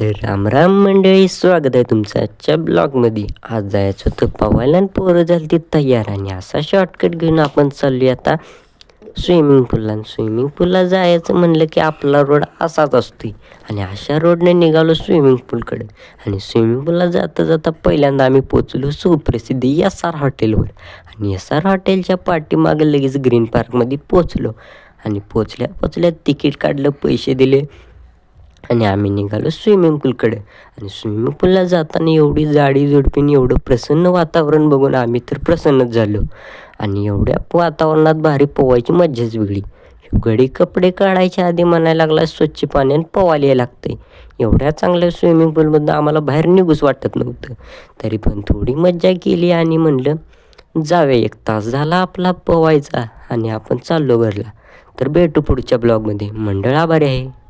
तर राम मंडळी, स्वागत आहे तुमचं आजच्या ब्लॉगमध्ये. आज जायचं होतं पवायला आणि पोरं झाली ती तयार, आणि असा शॉर्टकट घेऊन आपण चाललो आता स्विमिंग पूलला. स्विमिंग पूलला जायचं म्हणलं की आपला रोड असाच असतो, आणि अशा रोडने निघालो स्विमिंग पूलकडे. आणि स्विमिंग पूलला जाता जाता पहिल्यांदा आम्ही पोचलो सुप्रसिद्ध SR हॉटेलवर, आणि SR हॉटेलच्या पाठीमागं लगेच ग्रीन पार्कमध्ये पोचलो. आणि पोचल्या तिकीट काढलं, पैसे दिले, आणि आम्ही निघालो स्विमिंग पूलकडे. आणि स्विमिंग पूलला जाताना एवढी जाडी जोडपीने एवढं प्रसन्न वातावरण बघून आम्ही तर प्रसन्नच झालो. आणि एवढ्या वातावरणात भारी पोवायची मज्जाच वेगळी. गडी कपडे काढायच्या आधी म्हणायला लागला स्वच्छ पाण्याने पोवायला यायला लागतंय. एवढ्या चांगल्या स्विमिंग पूलमधून आम्हाला बाहेर निघूच वाटत नव्हतं. तरी पण थोडी मज्जा केली आणि म्हणलं जाऊया. 1 तास झाला आपला पोवायचा आणि आपण चाललो घरला. तर भेटू पुढच्या ब्लॉगमध्ये. मंडळ आभारी आहे.